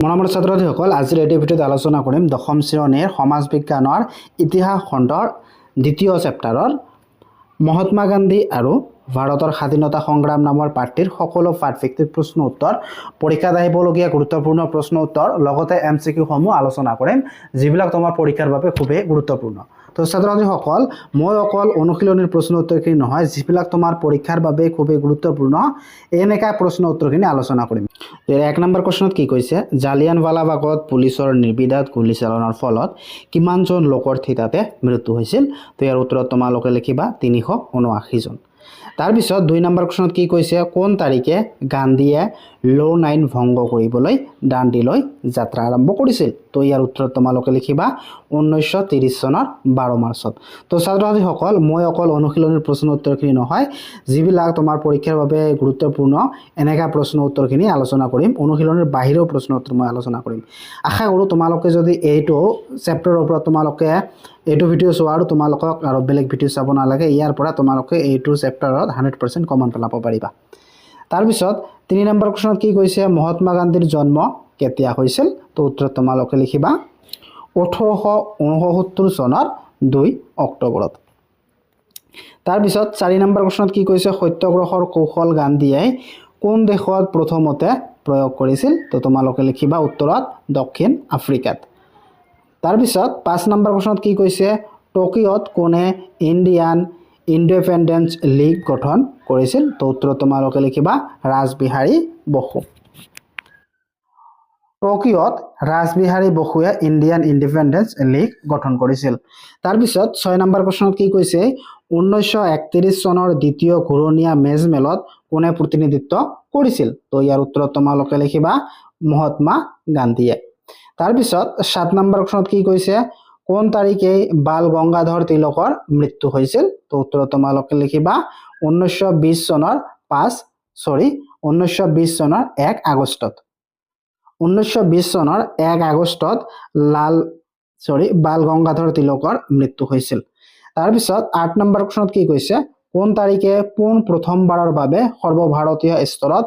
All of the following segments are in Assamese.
মৰমৰ ছাত্ৰ-ছাত্ৰীসকল, আজিৰ এই ভিডিঅ'ত আলোচনা কৰিম দশম শ্ৰেণীৰ সমাজ বিজ্ঞানৰ ইতিহাস খণ্ডৰ দ্বিতীয় চেপ্টাৰৰ মহাত্মা গান্ধী আৰু ভাৰতৰ স্বাধীনতা সংগ্ৰাম নামৰ পাঠটিৰ সকলো পাঠভিত্তিক প্ৰশ্ন উত্তৰ, পৰীক্ষাত আহিবলগীয়া গুৰুত্বপূৰ্ণ প্ৰশ্ন উত্তৰ, লগতে MCQ সমূহ আলোচনা কৰিম, যিবিলাক তোমাৰ পৰীক্ষাৰ বাবে খুবেই গুৰুত্বপূৰ্ণ। তো ছাত্ৰ-ছাত্ৰীসকল, মই অকল অনুশীলনীৰ প্ৰশ্ন উত্তৰখিনি নহয়, যিবিলাক তোমাৰ পৰীক্ষাৰ বাবে খুবেই গুৰুত্বপূৰ্ণ এনেকা প্ৰশ্ন উত্তৰখিনি আলোচনা কৰিম। এক নম্বৰ প্ৰশ্নত কি কৈছে? জালিয়ানৱালাবাগত পুলিচৰ নিৰ্বিচাৰ গুলীচালনাৰ ফলত কিমানজন লোকৰ থিতাতে মৃত্যু হৈছিল? তো ইয়াৰ উত্তৰত তোমালোকে লিখিবা 379 জন। তাৰপিছত 2 নম্বৰ প্ৰশ্নত কি কৈছে? কোন তাৰিখে গান্ধীয়ে ল' 9 ভংগ কৰিবলৈ দাণ্ডিলৈ যাত্ৰা আৰম্ভ কৰিছিল? তো ইয়াৰ উত্তৰত তোমালোকে লিখিবা 1930 চনৰ 12 মাৰ্চত। তো ছাত্ৰ-ছাত্ৰীসকল, মই অকল অনুশীলনীৰ প্ৰশ্ন উত্তৰখিনি নহয়, যিবিলাক তোমাৰ পৰীক্ষাৰ বাবে গুৰুত্বপূৰ্ণ এনেকা প্ৰশ্ন উত্তৰখিনি আলোচনা কৰিম, অনুশীলনীৰ বাহিৰেও প্ৰশ্ন উত্তৰ মই আলোচনা কৰিম। আশা কৰোঁ তোমালোকে যদি এইটো চেপ্টাৰৰ ওপৰত তোমালোকে এইটো ভিডিঅ' চোৱা আৰু তোমালোকক আৰু বেলেগ ভিডিঅ' চাব নালাগে, ইয়াৰ পৰা তোমালোকে এইটো চেপ্টাৰত 100% কমন পেলাব পাৰিবা। তাৰপিছত 3 নম্বৰ প্ৰশ্নত কি কৈছে? মহাত্মা গান্ধীৰ জন্ম কেতিয়া হৈছিল? তো উত্তৰত তোমালোকে লিখিবা 1869 চনৰ 2 অক্টোবৰত। তাৰপিছত 4 নম্বৰ প্ৰশ্নত কি কৈছে? সত্যাগ্ৰহৰ কৌশল গান্ধীয়ে কোন দেশত প্ৰথমতে প্ৰয়োগ কৰিছিল? তো তোমালোকে লিখিবা উত্তৰত দক্ষিণ আফ্ৰিকাত। তাৰপিছত 5 নম্বৰ প্ৰশ্নত কি কৈছে? টকিঅ'ত কোনে ইণ্ডিয়ান ইণ্ডিপেণ্ডেন্স লীগ গঠন কৰিছিল? তো উত্তৰত তোমালোকে লিখিবা ৰাসবিহাৰী বসু। টকিঅ'ত ৰাসবিহাৰী বসুৱে ইণ্ডিয়ান ইণ্ডিপেণ্ডেন্স লীগ গঠন কৰিছিল। তাৰপিছত 6 নম্বৰ প্ৰশ্নত কি কৈছে? 1931 চনৰ দ্বিতীয় ঘূৰণীয়া মেজমেলত কোনে প্ৰতিনিধিত্ব কৰিছিল? তো ইয়াৰ উত্তৰত তোমালোকে লিখিবা মহাত্মা গান্ধীয়ে। তাৰপিছত 7 নম্বৰ প্ৰশ্নত কি কৈছে? কোন তাৰিখে বাল গংগাধৰ তিলকৰ মৃত্যু হৈছিল? তো উত্তৰত তোমালোকে লিখিবা 1920 চনৰ 1 আগষ্টত। 1920 চনৰ 1 আগষ্টত বাল গংগাধৰ তিলকৰ মৃত্যু হৈছিল। তাৰপিছত 8 নম্বৰ প্ৰশ্নত কি কৈছে? কোন তাৰিখে পোন প্ৰথমবাৰৰ বাবে সৰ্বভাৰতীয় স্তৰত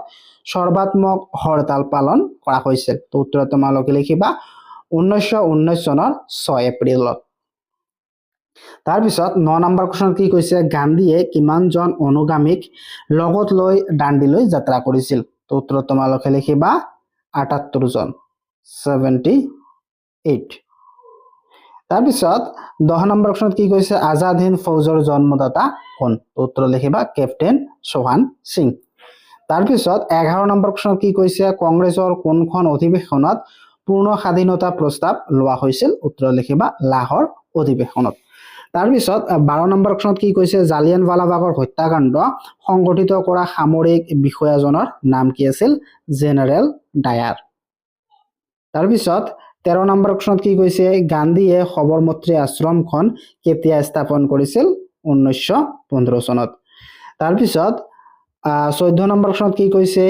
সৰ্বাত্মক হৰতাল পালন কৰা হৈছিল? তো উত্তৰত তোমালোকে লিখিবা 1919 চনৰ 6 এপ্ৰিলত। তাৰপিছত 9 নম্বৰ প্ৰশ্নত কি কৈছে? গান্ধীয়ে কিমানজন অনুগামীক লগত লৈ দাণ্ডিলৈ যাত্ৰা কৰিছিল? তো উত্তৰত তোমালোকে লিখিবা 78 জন, 78। তাৰপিছত 10 নম্বৰ প্ৰশ্নত কি কৈছে? আজাদ হিন্দ ফৌজৰ জন্মদাতা কোন? উত্তৰ লিখিবা কেপ্টেইন সোহান সিং। তাৰপিছত 11 নম্বৰ প্ৰশ্নত কি কৈছে? কংগ্ৰেছৰ কোনখন অধিৱেশনত পূৰ্ণ স্বাধীনতা প্ৰস্তাৱ লোৱা হৈছিল? উত্তৰ লিখিবা লাহোৰ অধিৱেশনত। তাৰপিছত 12 নম্বৰ প্ৰশ্নত কি কৈছে? জালিয়ানৱালাবাগৰ হত্যাকাণ্ড সংগঠিত কৰা সামৰিক বিষয়াজনৰ নাম কি আছিল? General Dyer. তাৰপিছত 13 নম্বৰ প্ৰশ্নত কি কৈছে? গান্ধীয়ে সবৰমতী আশ্ৰমখন কেতিয়া স্থাপন কৰিছিল? 1915 চনত। তাৰপিছত 14 নম্বৰ প্ৰশ্নত কি কৈছে?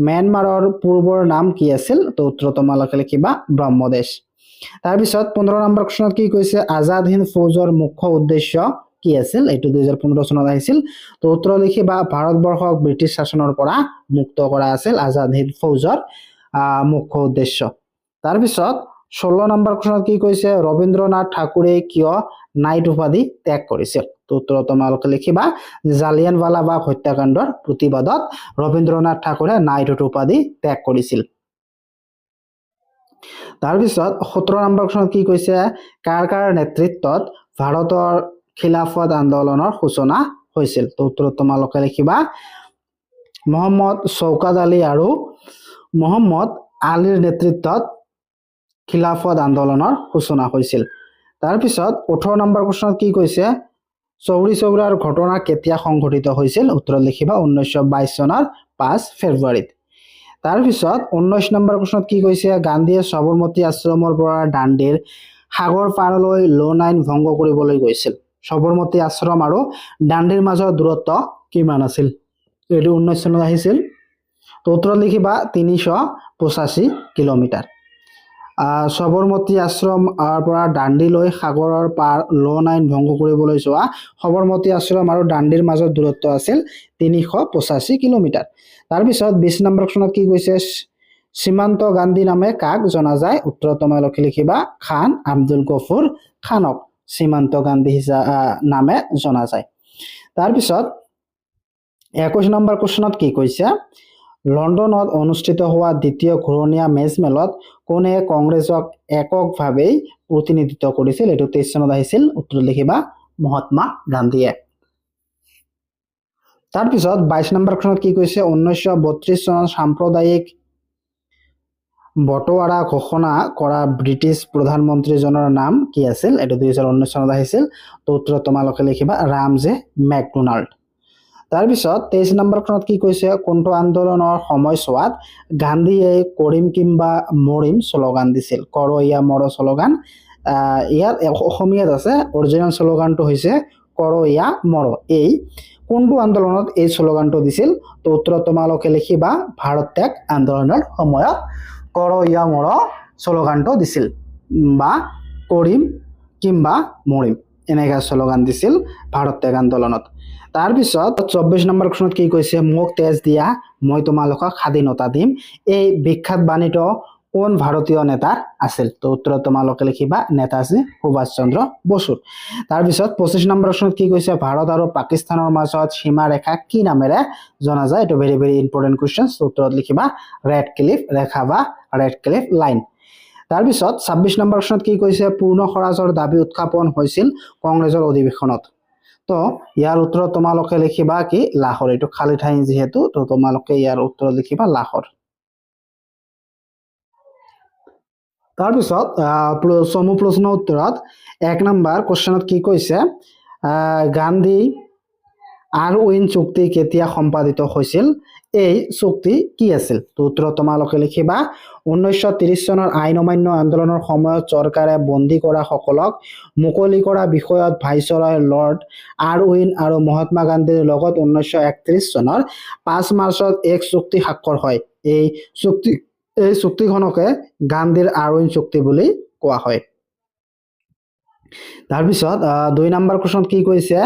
ম্যানমাৰৰ পূৰ্বৰ নাম কি আছিল? তো উত্তৰ তোমালোকে লিখিবা ব্ৰহ্মদেশ। তাৰপিছত 15 নম্বৰ প্ৰশ্নত কি কৈছে? আজাদ হিন্দ ফৌজৰ মুখ্য উদ্দেশ্য কি আছিল? এইটো 2015 চনত আহিছিল। তো উত্তৰ লিখিবা ভাৰতবৰ্ষক ব্ৰিটিছ শাসনৰ পৰা মুক্ত কৰা আছিল আজাদ হিন্দ ফৌজৰ মুখ্য উদ্দেশ্য। তাৰপিছত 16 নম্বৰ প্ৰশ্নত কি কৈছে? ৰবীন্দ্ৰনাথ ঠাকুৰে কিয় নাইট উপাধি ত্যাগ কৰিছিল? তো উত্তৰ তোমালোকে লিখিবা জালিয়ানৱালাবাগ হত্যাকাণ্ডৰ প্ৰতিবাদত ৰবীন্দ্ৰনাথ ঠাকুৰে নাইট উপাধি ত্যাগ কৰিছিল। তাৰপিছত 17 নম্বৰ প্ৰশ্নত কি কৈছে? কাৰ কাৰ নেতৃত্বত ভাৰতৰ খিলাফত আন্দোলনৰ সূচনা হৈছিল? তো উত্তৰ তোমালোকে লিখিবা মহম্মদ শওকত আলী আৰু মহম্মদ আলীৰ নেতৃত্বত খিলাফত আন্দোলনৰ সূচনা হৈছিল। তাৰপিছত 18 নম্বৰ প্ৰশ্নত কি কৈছে? চৌৰি চৌৰাৰ ঘটনা কেতিয়া সংঘটিত হৈছিল? উত্তৰ লিখিবা 1922 চনৰ 5 ফেব্ৰুৱাৰীত। তাৰপিছত 19 নম্বৰ প্ৰশ্নত কি কৈছে? গান্ধীয়ে সবৰমতী আশ্ৰমৰ পৰা দাণ্ডিৰ সাগৰ পাৰলৈ ল' 9 ভংগ কৰিবলৈ গৈছিল। সবৰমতী আশ্ৰম আৰু দাণ্ডিৰ মাজৰ দূৰত্ব কিমান আছিল? এইটো 19 চনত আহিছিল। তো উত্তৰ লিখিবা 385 কিলোমিটাৰ। সবৰমতী আশ্ৰম পৰা দাণ্ডিলৈ সাগৰৰ পাৰ ল' 9 ভংগ কৰিবলৈ যোৱা সবৰমতী আশ্ৰম আৰু দাণ্ডিৰ মাজৰ দূৰত্ব আছিল 385 কিলোমিটাৰ। তাৰপিছত 20 নম্বৰ প্ৰশ্নত কি কৈছে? সীমান্ত গান্ধী নামে কাক জনা যায়? উত্তৰ তোমালোকে লিখিবা খান আব্দুল গফুৰ খানক সীমান্ত গান্ধী নামে জনা যায়। তাৰপিছত 21 নম্বৰ কোৱেশ্যনত কি কৈছে? লণ্ডনত অনুষ্ঠিত হোৱা দ্বিতীয় ঘূৰণীয়া মেজমেলত কোনে কংগ্ৰেছক এককভাৱে প্ৰতিনিধিত্ব কৰিছিল? এইটো 23 চনত আহিছিল। উত্তৰ লিখিবা মহাত্মা গান্ধীয়ে। তাৰপিছত 22 নম্বৰ কোৱেশ্যনত কি কৈছে? 1932 চনত সাম্প্ৰদায়িক বটোৱাৰা ঘোষণা কৰা ব্ৰিটিছ প্ৰধানমন্ত্ৰীজনৰ নাম কি আছিল? এইটো 2019 চনত আহিছিল। তো উত্তৰ তোমালোকে লিখিবা ৰামজে মেকডোনাল্ড। তাৰপিছত 23 নম্বৰ কোৱেশ্যনত কি কৈছে? কোনটো আন্দোলনৰ সময়ছোৱাত গান্ধীয়ে কৰিম কিম্বা মৰিম শ্লোগান দিছিল? কৰো ইয়া মৰো শ্লোগান। ইয়াত অসমীয়াত আছে, অৰিজিনেল শ্লোগানটো হৈছে কৰো ইয়া মৰো। এই কোনটো আন্দোলনত এই শ্লোগানটো দিছিল? তো উত্তৰ তোমালোকে লিখিবা ভাৰত ত্যাগ আন্দোলনৰ সময়ত কৰো ইয়া মৰো শ্লোগানটো দিছিল, বা কৰিম কিম্বা মৰিম এনেকা শ্লোগান দিছিল ভাৰত ত্যাগ আন্দোলনত। তাৰপিছত 24 নম্বৰ কোৱেশ্যনত কি কৈছে? মোক তেজ দিয়া মই তোমালোকক স্বাধীনতা দিম। এই বিখ্যাত বাণীটো কোন ভাৰতীয় নেতাৰ আছিল? তো উত্তৰ তোমালোকে লিখিবা নেতাজী সুভাষ চন্দ্ৰ বসুৰ। তাৰপিছত 25 নম্বৰ কোৱেশ্যনত কি কৈছে? ভাৰত আৰু পাকিস্তানৰ মাজত সীমা ৰেখা কি নামেৰে জনা যায়? এইটো ভেৰি ভেৰি ইম্পৰ্টেণ্ট কুৱেশ্যন। উত্তৰত লিখিবা ৰেড ক্লিফ ৰেখা বা ৰেড ক্লিফ লাইন। তাৰপিছত 26 নম্বৰ কোৱেশ্যনত কি কৈছে? পূৰ্ণ স্বৰাজৰ দাবী উত্থাপন হৈছিল কংগ্ৰেছৰ অধিৱেশনত। তো ইয়াৰ উত্তৰত তোমালোকে লিখিবা কি? লাহোৰ। এইটো খালী ঠাই যিহেতু, তো তোমালোকে ইয়াৰ উত্তৰত লিখিবা লাহোৰ। তাৰপিছত চমু প্ৰশ্ন উত্তৰত 1 নম্বৰ কোৱেশ্যনত কি কৈছে? গান্ধী আৰু উইন চুক্তি কেতিয়া সম্পাদিত হৈছিল? এই চুক্তি কি আছিল? তো উত্তৰত তোমালোকে লিখিবা 1930 চনৰ আইন অমান্য আন্দোলনৰ সময়ত চৰকাৰে বন্দী কৰা সকলক মুকলি কৰা বিষয়ত ভাইচৰয় লৰ্ড আৰউইন আৰু মহাত্মা গান্ধীৰ লগত 1931 চনৰ 5 মাৰ্চত এক চুক্তি স্বাক্ষৰ হয়। এই চুক্তিখনকে গান্ধীৰ আৰউইন চুক্তি বুলি কোৱা হয়। তাৰপিছত 2 নম্বৰ কোৱেশ্যনত কি কৈছে?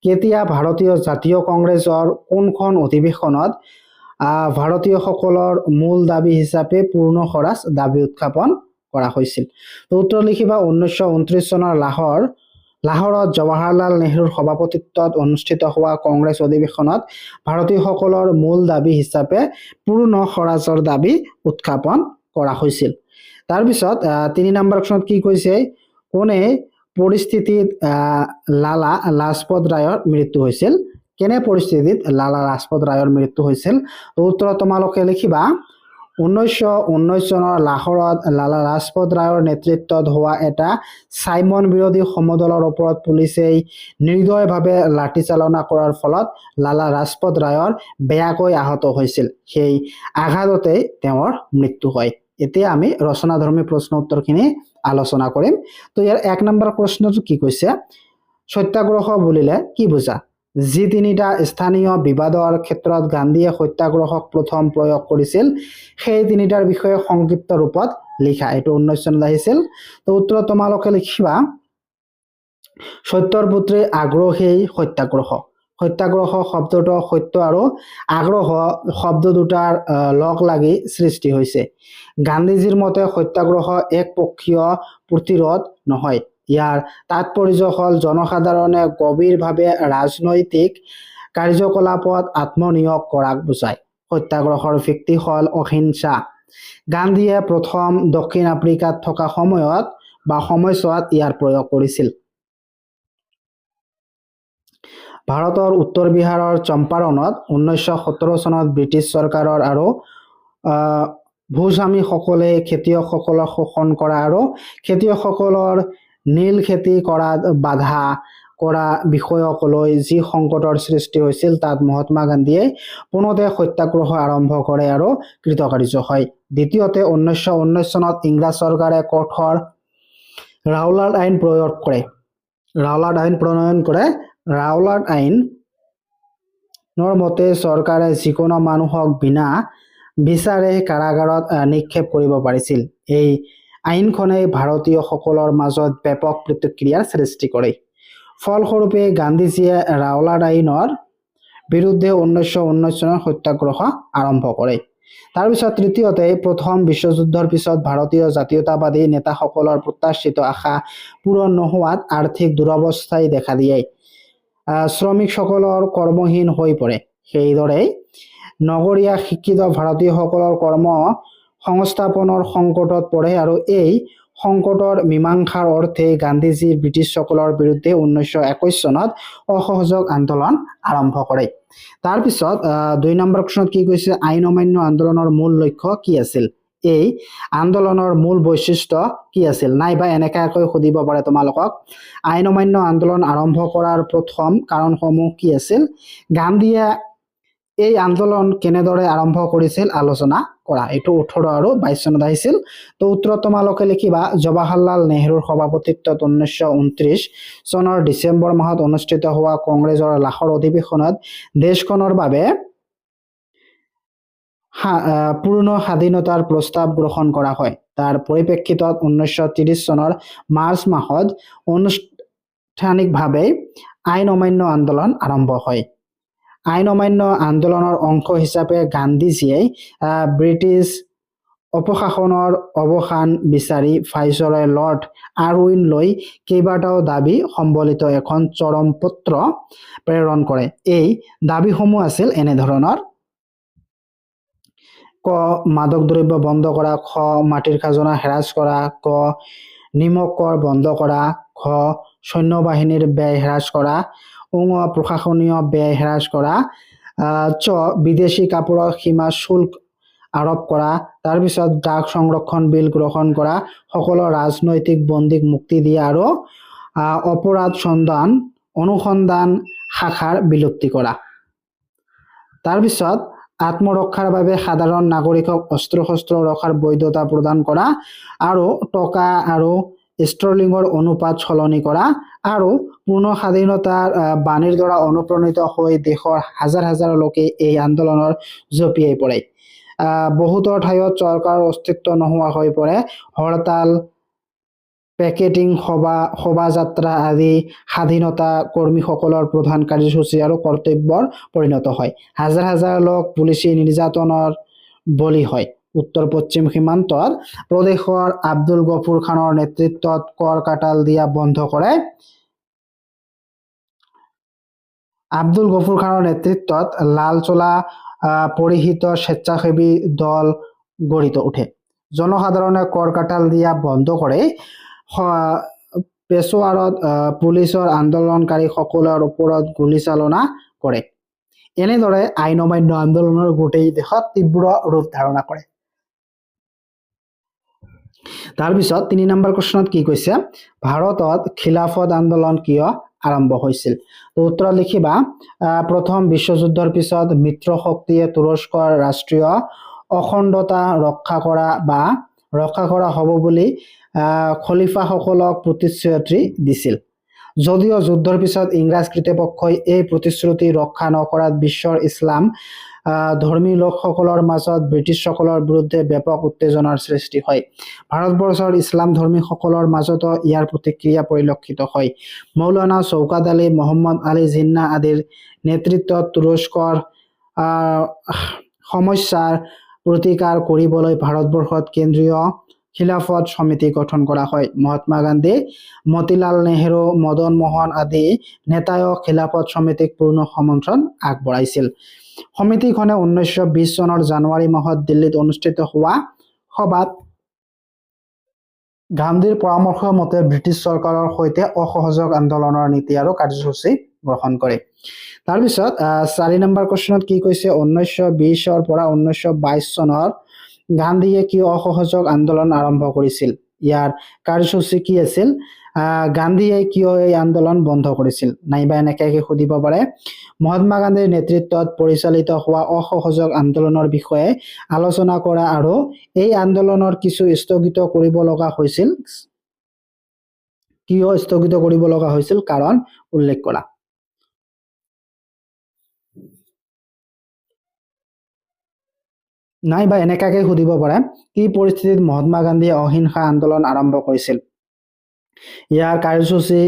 কেতিয়া ভাৰতীয় জাতীয় কংগ্ৰেছৰ কোনখন অধিৱেশনত ভাৰতীয়সকলৰ মূল দাবী হিচাপে পূৰ্ণ স্বৰাজ দাবী উত্থাপন কৰা হৈছিল? তো উত্তৰ লিখিবা 1929 চনৰ লাহোৰত জৱাহৰলাল নেহৰুৰ সভাপতিত্বত অনুষ্ঠিত হোৱা কংগ্ৰেছ অধিৱেশনত ভাৰতীয়সকলৰ মূল দাবী হিচাপে পূৰ্ণ স্বৰাজৰ দাবী উত্থাপন কৰা হৈছিল। তাৰপিছত 3 নম্বৰ কোৱেশ্যনত কি কৈছে? কোনে পৰিস্থিতিত লালা লাজপত ৰায়ৰ মৃত্যু হৈছিল? কেনে পৰিস্থিতিত লালা লাজপত ৰায়ৰ মৃত্যু হৈছিল? উত্তৰত তোমালোকে লিখিবা 1919 চনৰ লাহোৰত লালা লাজপত ৰায়ৰ নেতৃত্বত হোৱা এটা চাইমন বিৰোধী সমদলৰ ওপৰত পুলিচে নিৰ্দয়ভাৱে লাঠিচালনা কৰাৰ ফলত লালা লাজপত ৰায়ৰ বেয়াকৈ আহত হৈছিল। সেই আঘাততে তেওঁৰ মৃত্যু হয়। এতিয়া আমি ৰচনাধৰ্মী প্ৰশ্ন উত্তৰখিনি আলোচনা কৰিম। তো ইয়াৰ 1 নম্বৰ প্ৰশ্নটো কি কৈছে? সত্যাগ্ৰহ বুলিলে কি বুজা? যি 3টা স্থানীয় বিবাদৰ ক্ষেত্ৰত গান্ধীয়ে সত্যাগ্ৰহক প্ৰথম প্ৰয়োগ কৰিছিল সেই 3টাৰ বিষয়ে সংক্ষিপ্ত ৰূপত লিখা। এইটো 19 চনত আহিছিল। তো উত্তৰত তোমালোকে লিখিবা সত্যৰ পুত্ৰী আগ্ৰহেই সত্যাগ্ৰহ। সত্যাগ্ৰহ শব্দটো সত্য আৰু আগ্ৰহ শব্দ দুটাৰ লগ লাগি সৃষ্টি হৈছে। গান্ধীজীৰ মতে সত্যাগ্ৰহ একপক্ষীয় প্ৰতিৰোধ নহয়। ইয়াৰ তাৎপৰ্য হ'ল জনসাধাৰণে গভীৰভাৱে ৰাজনৈতিক কাৰ্যকলাপত আত্মনিয়োগ কৰাক বুজায়। সত্যাগ্ৰহৰ ভিত্তি হ'ল অহিংসা। গান্ধীয়ে প্ৰথম দক্ষিণ আফ্ৰিকাত থকা সময়ছোৱাত ইয়াৰ প্ৰয়োগ কৰিছিল। ভাৰতৰ উত্তৰ বিহাৰৰ চম্পাৰণত 1917 চনত ব্ৰিটিছ চৰকাৰৰ আৰু ভূস্বামীসকলে খেতিয়কসকলক শোষণ কৰা আৰু খেতিয়কসকলৰ নীল খেতি কৰাত বাধা কৰা বিষয়ক লৈ যি সংকটৰ সৃষ্টি হৈছিল তাত মহাত্মা গান্ধীয়ে পুনতে সত্যাগ্ৰহ আৰম্ভ কৰে আৰু কৃতকাৰ্য হয়। দ্বিতীয়তে 1919 চনত ইংৰাজ চৰকাৰে কঠোৰ ৰাওলাট আইন প্ৰণয়ন কৰে। ৰাওলাট আইনৰ মতে চৰকাৰে যিকোনো মানুহক বিনা বিচাৰে কাৰাগাৰত নিক্ষেপ কৰিব পাৰিছিল। এই আইনখনে ভাৰতীয়সকলৰ মাজত ব্যাপক প্ৰতিক্ৰিয়াৰ সৃষ্টি কৰে। ফলস্বৰূপে গান্ধীজীয়ে ৰাওলাট আইনৰ বিৰুদ্ধে 1919 চনত সত্যাগ্ৰহ আৰম্ভ কৰে। তাৰপিছত তৃতীয়তে প্ৰথম বিশ্বযুদ্ধৰ পিছত ভাৰতীয় জাতীয়তাবাদী নেতাসকলৰ প্ৰত্যাশিত আশা পূৰণ নোহোৱাত আৰ্থিক দুৰৱস্থাই দেখা দিয়ে শ্ৰমিকসকলৰ কৰ্মহীন হৈ পৰে। সেইদৰে নগৰীয়া শিক্ষিত ভাৰতীয়সকলৰ কৰ্ম সংস্থাপনৰ সংকটত পৰে আৰু এই সংকটৰ মীমাংসাৰ অৰ্থে গান্ধীজীৰ ব্ৰিটিছসকলৰ বিৰুদ্ধে 1921 চনত অসহযোগ আন্দোলন আৰম্ভ কৰে। তাৰপিছত 2 নম্বৰ প্ৰশ্নত কি কৈছে, আইন অমান্য আন্দোলনৰ মূল লক্ষ্য কি আছিল? এই আন্দোলনৰ মূল বৈশিষ্ট্য কি আছিল? নাইবা এনেকাকৈ সুধিব পাৰে তোমালোকক, আইন অমান্য আন্দোলন আৰম্ভ কৰাৰ প্ৰথম কাৰণসমূহ কি আছিল? গান্ধীয়ে এই আন্দোলন কেনেদৰে আৰম্ভ কৰিছিল আলোচনা কৰা। এইটো 18 আৰু 22 চনত আহিছিল। তো উত্তৰত তোমালোকে লিখিবা, জৱাহৰলাল নেহৰুৰ সভাপতিত্বত 1929 চনৰ ডিচেম্বৰ মাহত অনুষ্ঠিত হোৱা কংগ্ৰেছৰ লাহোৰ অধিৱেশনত দেশখনৰ বাবে পূৰ্ণ স্বাধীনতাৰ প্ৰস্তাৱ গ্ৰহণ কৰা হয়। তাৰ পৰিপ্ৰেক্ষিতত 1930 চনৰ মাৰ্চ মাহত আনুষ্ঠানিকভাৱে আইন অমান্য আন্দোলন আৰম্ভ হয়। আইন অমান্য আন্দোলনৰ অংশ হিচাপে গান্ধীজীয়ে ব্ৰিটিছ অপশাসনৰ অৱসান বিচাৰি ভাইচৰয় লৰ্ড আৰউইনলৈ কেইবাটাও দাবী সম্বলিত এখন চৰম পত্ৰ প্ৰেৰণ কৰে। এই দাবীসমূহ আছিল এনেধৰণৰ: ক. মাদক দ্ৰব্য বন্ধ কৰা, খ. মাটিৰ খাজনা হ্ৰাস কৰা, ক. নিমখ কৰ বন্ধ কৰা, খ. সৈন্যবাহিনীৰ ব্যয় হ্ৰাস কৰা, প্ৰশাসনীয় ব্যয় হ্ৰাস কৰা, চ. বিদেশী কাপোৰৰ সীমা শুল্ক আৰোপ কৰা, তাৰপিছত ড্ৰাগ সংৰক্ষণ বিল গ্ৰহণ কৰা, সকলো ৰাজনৈতিক বন্দীক মুক্তি দিয়া আৰু অপৰাধ অনুসন্ধান শাখাৰ বিলুপ্তি কৰা। তাৰপিছত আত্মৰক্ষাৰ বাবে সাধাৰণ নাগৰিকক অস্ত্ৰ শস্ত্ৰ ৰখাৰ বৈধতা প্ৰদান কৰা আৰু টকা আৰু ষ্ট্ৰলিঙৰ অনুপাত সলনি কৰা আৰু পূৰ্ণ স্বাধীনতাৰ বাণীৰ দ্বাৰা অনুপ্ৰাণিত হৈ দেশৰ হাজাৰ হাজাৰ লোকে এই আন্দোলনৰ জঁপিয়াই পৰে। বহুতো ঠাইত চৰকাৰৰ অস্তিত্ব নোহোৱা হৈ পৰে। হৰতাল, পেকেটিং, শোভাযাত্ৰা আদি স্বাধীনতা কৰ্মীসকলৰ প্ৰধান কাৰ্যসূচী আৰু কৰ্তব্যৰ পৰিণত হয়। হাজাৰ হাজাৰ লোক পুলিচী নিৰ্যাতনৰ বলি হয়। উত্তৰ পশ্চিম সীমান্তত প্ৰদেশৰ আব্দুল গফুৰ খানৰ নেতৃত্বত কৰ কাটাল দিয়া বন্ধ কৰে। আব্দুল গফুৰ খানৰ নেতৃত্বত লাল চোলা পৰিহিত স্বেচ্ছাসেৱী দল গঢ়ি উঠে। জনসাধাৰণে কৰ কাটাল দিয়া বন্ধ কৰে। পেছোৱাৰত পুলিচৰ আন্দোলনকাৰীসকলৰ ওপৰত গুলীচালনা কৰে। এনেদৰে আইন অমান্য আন্দোলনৰ গোটেই দেশত তীব্ৰ ৰূপ ধাৰণা কৰে। তাৰপিছত 3 নম্বৰ প্ৰশ্নত কি কৈছে, ভাৰতত খিলাফত আন্দোলন কিয় আৰম্ভ হৈছিল? উত্তৰত লিখিবা, প্ৰথম বিশ্বযুদ্ধৰ পিছত মিত্ৰ শক্তিয়ে তুৰস্কৰ ৰাষ্ট্ৰীয় অখণ্ডতা ৰক্ষা কৰা হ'ব বুলি খলিফাসকলক প্ৰতিশ্ৰুতি দিছিল। যদিও যুদ্ধৰ পিছত ইংৰাজ কৰ্তৃপক্ষই এই প্ৰতিশ্ৰুতি ৰক্ষা নকৰাত বিশ্বৰ ইছলাম ধৰ্মী লোকসকলৰ মাজত ব্ৰিটিছসকলৰ বিৰুদ্ধে ব্যাপক উত্তেজনাৰ সৃষ্টি হয়। ভাৰতবৰ্ষৰ ইছলাম ধৰ্মীসকলৰ মাজতো ইয়াৰ প্ৰতিক্ৰিয়া পৰিলক্ষিত হয়। মৌলানা চৌকাত আলী, মহম্মদ আলী জিন্না আদিৰ নেতৃত্বত তুৰস্কৰ সমস্যাৰ প্ৰতিকাৰ কৰিবলৈ ভাৰতবৰ্ষত কেন্দ্ৰীয় খিলাফত সমিতি গঠন কৰা হয়। মহাত্মা গান্ধী, মতিলাল নেহৰু, মদন মোহন আদি নেতায়ক খিলাফত সমিতিক পূৰ্ণ সমৰ্থন আগবঢ়াইছিল। সমিতিখনে 1920 চনৰ জানুৱাৰী মাহত দিল্লীত অনুষ্ঠিত হোৱা সভাত গান্ধীৰ পৰামৰ্শ মতে ব্ৰিটিছ চৰকাৰৰ সৈতে অসহযোগ আন্দোলনৰ নীতি আৰু কাৰ্যসূচী গ্ৰহণ কৰে। তাৰপিছত 4 নম্বৰ প্ৰশ্নত কি কৈছে, 1920 পৰা 1922 চনৰ গান্ধীয়ে কিয় অসহযোগ আন্দোলন আৰম্ভ কৰিছিল? ইয়াৰ কাৰ্যসূচী কি আছিল? গান্ধীয়ে কিয় এই আন্দোলন বন্ধ কৰিছিল? নাইবা এনেকৈ সুধিব পাৰে, মহাত্মা গান্ধীৰ নেতৃত্বত পৰিচালিত হোৱা অসহযোগ আন্দোলনৰ বিষয়ে আলোচনা কৰা আৰু এই আন্দোলনৰ কিছু স্থগিত কৰিব লগা হৈছিল। কিয় স্থগিত কৰিব লগা হৈছিল কাৰণ উল্লেখ কৰা। নাইবা এনেকাকে সুধিব পাৰে, কি পৰিস্থিতিত মহাত্মা গান্ধীয়ে অহিংসা আন্দোলন আৰম্ভ কৰিছিল? ইয়াৰ কাৰ্যসূচী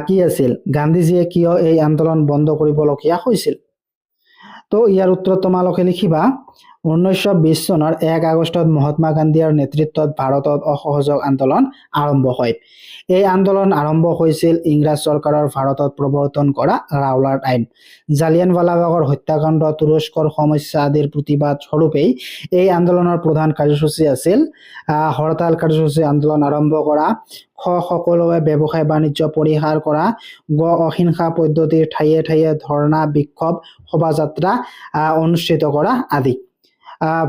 কি আছিল? গান্ধীজীয়ে কিয় এই আন্দোলন বন্ধ কৰিবলগীয়া হৈছিল? তো ইয়াৰ উত্তৰত তোমালোকে লিখিবা, 1920 চনৰ 1 আগষ্টত মহাত্মা গান্ধীৰ নেতৃত্বত ভাৰতত অসহযোগ আন্দোলন আৰম্ভ হয়। এই আন্দোলন আৰম্ভ হৈছিল ইংৰাজ চৰকাৰৰ ভাৰতত প্ৰৱৰ্তন কৰা ৰাওলাট আইন, জালিয়ানৱালাবাগৰ হত্যাকাণ্ড, তুৰস্কৰ সমস্যা আদিৰ প্ৰতিবাদ স্বৰূপেই এই আন্দোলনৰ প্ৰধান কাৰ্যসূচী আছিল হৰতাল কাৰ্যসূচী আন্দোলন আৰম্ভ কৰা, সকলোৱে ব্যৱসায় বাণিজ্য পৰিহাৰ কৰা, অহিংসা পদ্ধতিৰ ঠায়ে ঠায়ে ধৰ্ণা, বিক্ষোভ, শোভাযাত্ৰা অনুষ্ঠিত কৰা আদি।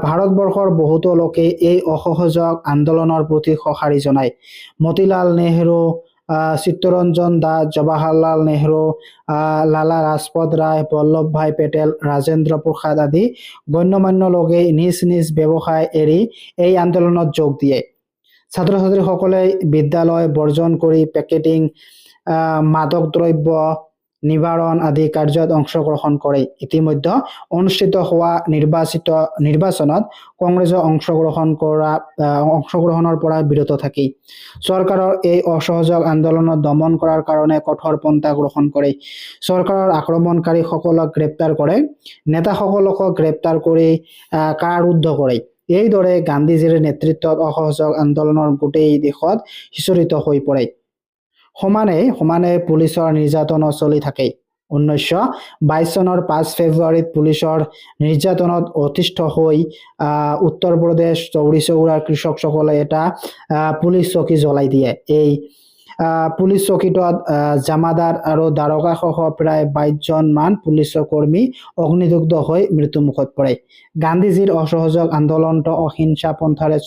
ভাৰতবৰ্ষৰ বহুতো লোকে এই অসহযোগ আন্দোলনৰ প্ৰতি সঁহাৰি জনায়। মতিলাল নেহৰু, চিত্তৰঞ্জন দাস, জৱাহৰলাল নেহৰু, লালা লাজপত ৰায়, বল্লভ ভাই পেটেল, ৰাজেন্দ্ৰ প্ৰসাদ আদি গণ্যমান্য লোকে নিজ নিজ ব্যৱসায় এৰি এই আন্দোলনত যোগ দিয়ে। ছাত্ৰ ছাত্ৰীসকলে বিদ্যালয় বৰ্জন কৰি পেকেটিং, মাদক দ্ৰব্য নিবাৰণ আদি কাৰ্যত অংশগ্ৰহণ কৰে। ইতিমধ্যে অনুষ্ঠিত হোৱা নিৰ্বাচনত কংগ্ৰেছে অংশগ্ৰহণৰ পৰা বিৰত থাকি চৰকাৰৰ এই অসহযোগ আন্দোলনত দমন কৰাৰ কাৰণে কঠোৰ পন্থা গ্ৰহণ কৰে। চৰকাৰৰ আক্ৰমণকাৰীসকলক গ্ৰেপ্তাৰ কৰে, নেতাসকলকো গ্ৰেপ্তাৰ কৰি কাৰাৰুদ্ধ কৰে। এইদৰে গান্ধীজীৰ নেতৃত্বত অসহযোগ আন্দোলনৰ গোটেই দেশত সিঁচৰিত হৈ পৰে। সমানে পুলিচৰ নিৰ্যাতনো চলি থাকে। 1922 চনৰ 5 ফেব্ৰুৱাৰীত পুলিচৰ নিৰ্যাতনত অতিষ্ঠ হৈ উত্তৰ প্ৰদেশ চৌৰি চৌৰাৰ কৃষকসকলে এটা পুলিচ চকী জ্বলাই দিয়ে। এই পুলিচ চকীটোত জামাদাৰ আৰু দাৰোগা সহ প্ৰায় 22 জন মান পুলিচ কৰ্মী অগ্নিদগ্ধ হৈ মৃত্যুমুখত পৰে। গান্ধীজীৰ অসহযোগ আন্দোলনটো অহিংসা পন্থাৰে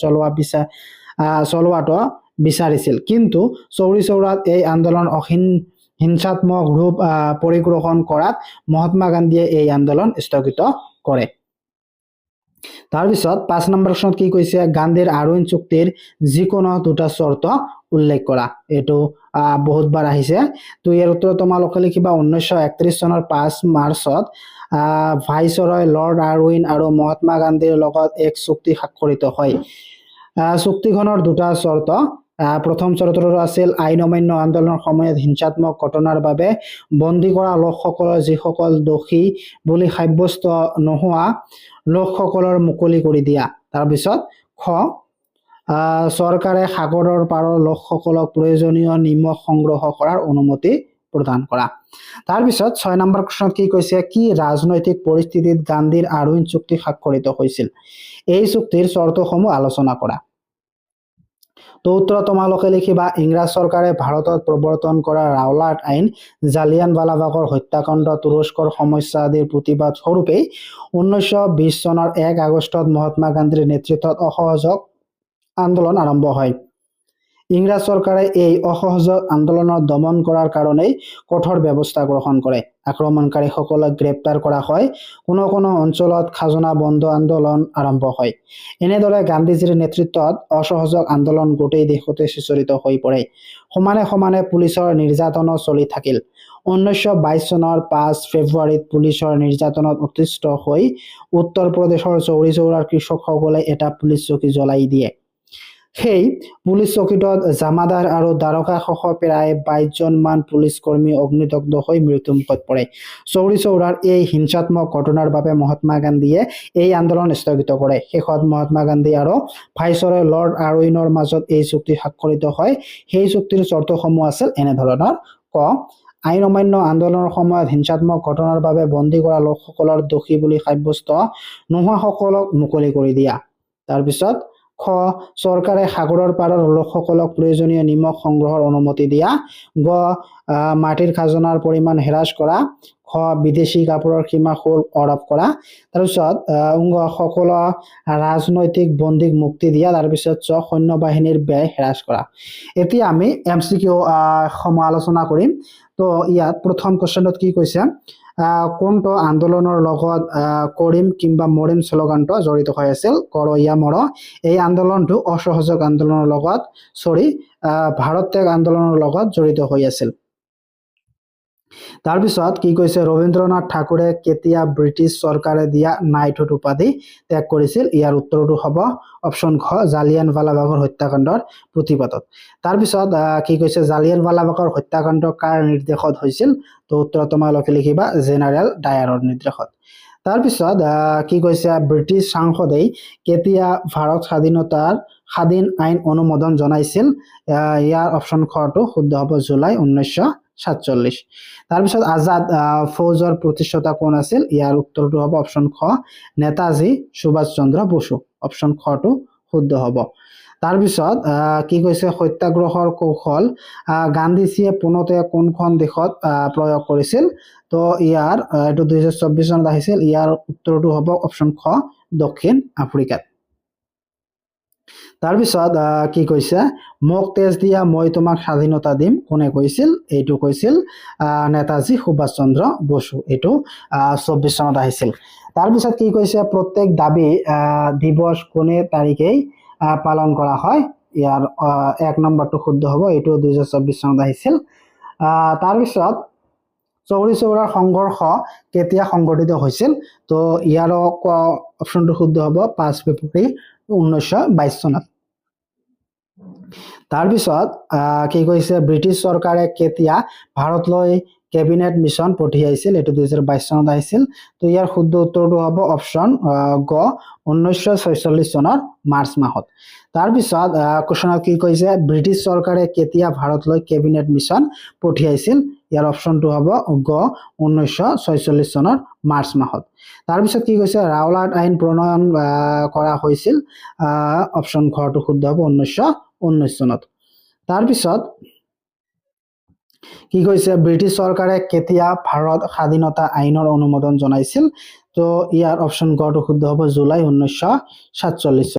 চলোৱাটো বিচাৰিছিল, কিন্তু চৌৰি চৌৰাত এই আন্দোলন হিংসাত্মক ৰূপ পৰিগ্ৰহণ কৰাত মহাত্মা গান্ধীয়ে এই আন্দোলন স্থগিত কৰে। তাৰপিছত 5 নম্বৰ প্ৰশ্নত কি কৈছে, গান্ধীৰ আৰোইন চুক্তিৰ যিকোনো দুটা চৰ্ত উল্লেখ কৰা। এইটো বহুতবাৰ আহিছে, তো ইয়াৰ উত্তৰ তোমালোকে লিখিবা 1931 চনৰ 5 মাৰ্চত ভাইচৰয় লৰ্ড আৰউইন আৰু মহাত্মা গান্ধীৰ লগত এক চুক্তি স্বাক্ষৰিত হয়। চুক্তিখনৰ দুটা চৰ্ত, প্ৰথম চৰ্তটো আছিল আইন অমান্য আন্দোলনৰ সময়ত হিংসাত্মক ঘটনাৰ বাবে বন্দী কৰা লোকসকলৰ যিসকল দোষী বুলি সাব্যস্ত নোহোৱা লোকসকলৰ মুকলি কৰি দিয়া। তাৰপিছত চৰকাৰে সাগৰৰ পাৰৰ লোকসকলক প্ৰয়োজনীয় নিমখ সংগ্ৰহ কৰাৰ অনুমতি প্ৰদান কৰা। তাৰপিছত 6 নম্বৰ প্ৰশ্নত কি কৈছে, কি ৰাজনৈতিক পৰিস্থিতিত গান্ধীৰ আৰোইন চুক্তি স্বাক্ষৰিত হৈছিল? এই চুক্তিৰ চৰ্তসমূহ আলোচনা কৰা। তো উত্তৰ তোমালোকে লিখিবা ইংৰাজ চৰকাৰে ভাৰতত প্ৰৱৰ্তন কৰা ৰাওলাট আইন, জালিয়ানৱালাবাগৰ হত্যাকাণ্ড, তুৰস্কৰ সমস্যা আদিৰ প্ৰতিবাদ স্বৰূপেই 1920 চনৰ 1 আগষ্টত মহাত্মা গান্ধীৰ নেতৃত্বত অসহযোগ আন্দোলন আৰম্ভ হয়। ইংৰাজ চৰকাৰে এই অসহযোগ আন্দোলনত দমন কৰাৰ কাৰণেই কঠোৰ ব্যৱস্থা গ্ৰহণ কৰে। আক্ৰমণকাৰীসকলক গ্ৰেপ্তাৰ কৰা হয়। কোনো অঞ্চলত খাজনা বন্ধ আন্দোলন আৰম্ভ হয়। এনেদৰে গান্ধীজীৰ নেতৃত্বত অসহযোগ আন্দোলন গোটেই দেশতে সিঁচৰিত হৈ পৰে। সমানে পুলিচৰ নিৰ্যাতনো চলি থাকিল। 1922 চনৰ 5 ফেব্ৰুৱাৰীত পুলিচৰ নিৰ্যাতনত অতিষ্ঠ হৈ উত্তৰ প্ৰদেশৰ চৌৰি চৌৰাৰ কৃষকসকলে এটা পুলিচ চকী জ্বলাই দিয়ে। সেই পুলিচ চকীটোত জামাদাৰ আৰু দাৰোগা সহ প্ৰায় 22 জন মান পুলিচ কৰ্মী অগ্নিদগ্ধ হৈ মৃত্যুমুখত পৰে। চৌৰি চৌৰাৰ এই হিংসাত্মক ঘটনাৰ বাবে মহাত্মা গান্ধীয়ে এই আন্দোলন স্থগিত কৰে। শেষত মহাত্মা গান্ধী আৰু ভাইচৰয় লৰ্ড আৰউইনৰ মাজত এই চুক্তি স্বাক্ষৰিত হয়। সেই চুক্তিৰ চৰ্তসমূহ আছিল এনেধৰণৰ। আইন অমান্য আন্দোলনৰ সময়ত হিংসাত্মক ঘটনাৰ বাবে বন্দী কৰা লোকসকলৰ দোষী বুলি সাব্যস্ত নোহোৱাসকলক মুকলি কৰি দিয়া। তাৰপিছত চৰকাৰে সাগৰৰ পাৰৰ লোকসকলক প্ৰয়োজনীয় নিমখ সংগ্ৰহৰ অনুমতি দিয়া। মাটিৰ খাজনাৰ পৰিমাণ হ্ৰাস কৰা। বিদেশী কাপোৰৰ সীমা শুল্ক আৰোপ কৰা। তাৰপিছত সকলো ৰাজনৈতিক বন্দীক মুক্তি দিয়া। তাৰপিছত সৈন্য বাহিনীৰ ব্যয় হ্ৰাস কৰা। এতিয়া আমি MCQ সমূহ আলোচনা কৰিম। তো ইয়াত প্ৰথম কোৱেশ্যনত কি কৈছে, কোনটো আন্দোলনৰ লগত কৰিম কিংবা মৰিম শ্লোগানটো জড়িত হৈ আছিল? কৰ ইয়া মৰ। এই আন্দোলনটো অসহযোগ আন্দোলনৰ লগত ভাৰত ত্যাগ আন্দোলনৰ লগত জড়িত হৈ আছিল। তাৰপিছত কি কৈছে, ৰবীন্দ্ৰনাথ ঠাকুৰে কেতিয়া ব্ৰিটিছ চৰকাৰে দিয়া নাইটহুড উপাধি ত্যাগ কৰিছিল? ইয়াৰ উত্তৰটো হ'ব অপশ্যন ঘ, জালিয়ানৱালাবাগৰ হত্যাকাণ্ডৰ প্ৰতিবাদত। তাৰপিছত কি কৈছে, জালিয়ানৱালাবাগৰ হত্যাকাণ্ড কাৰ নিৰ্দেশত হৈছিল? তো উত্তৰ তোমালোকে লিখিবা জেনাৰেল ডায়াৰৰ নিৰ্দেশত। তাৰপিছত কি কৈছে ব্ৰিটিছ সাংসদেই কেতিয়া ভাৰত স্বাধীন আইন অনুমোদন জনাইছিল ইয়াৰ অপশ্যন খটো শুদ্ধ হ'ব জুলাই 1947 তাৰপিছত আজাদ ফৌজৰ প্ৰতিষ্ঠাতা কোন আছিল ইয়াৰ উত্তৰটো হ'ব অপশ্যন খ নেতাজী সুভাষ চন্দ্ৰ বসু অপশ্যন খটো শুদ্ধ হ'ব তাৰপিছত কি কৈছে সত্যাগ্ৰহৰ কৌশল গান্ধীজীয়ে পোনতে কোনখন দেশত প্ৰয়োগ কৰিছিল তো ইয়াৰ এইটো 2024 চনত আহিছিল ইয়াৰ উত্তৰটো হ'ব অপশ্যন খ দক্ষিণ আফ্ৰিকাত তাৰপিছত কি কৈছে মোক তেজ দিয়া মই তোমাক স্বাধীনতা দিম কোনে কৈছিল এইটো কৈছিল নেতাজী সুভাষ চন্দ্ৰ বসু এইটো 24 চনত আহিছিল তাৰপিছত কি কৈছে প্ৰত্যেক দাবী দিৱস কোনে তাৰিখেই পালন কৰা হয় ইয়াৰ এক নম্বৰটো শুদ্ধ হ'ব এইটো 2024 চনত আহিছিল তাৰপিছত চৌৰি চৌৰাৰ সংঘৰ্ষ কেতিয়া সংঘটিত হৈছিল তো ইয়াৰ অপশ্যনটো শুদ্ধ হ'ব 5 ফেব্ৰুৱাৰী 1922 চনত তাৰপিছত কি কৈছে ব্ৰিটিছ চৰকাৰে কেতিয়া ভাৰতলৈ কেবিনেট মিছন পঠিয়াইছিল এইটো 2022 চনত আহিছিল তো ইয়াৰ শুদ্ধ উত্তৰটো হ'ব অপশ্যন গ 1946 চনৰ মাৰ্চ মাহত তাৰপিছত কোৱেশ্যনত কি কৈছে ব্ৰিটিছ চৰকাৰে কেতিয়া ভাৰতলৈ কেবিনেট মিছন পঠিয়াইছিল ইয়াৰ অপশ্যনটো হ'ব গ 1946 চনৰ মাৰ্চ মাহত তাৰপিছত কি কৈছে ৰাওলাট আইন প্ৰণয়ন কৰা হৈছিল অপশ্যন ঘৰটো শুদ্ধ হ'ব 1919 চনত তাৰপিছত কি কৈছে ব্ৰিটিছ চৰকাৰে কেতিয়া ভাৰত স্বাধীনতা আইনৰ অনুমোদন জনাইছিল তো ইয়াৰ অপশ্যন ঘৰটো শুদ্ধ হ'ব জুলাই 1947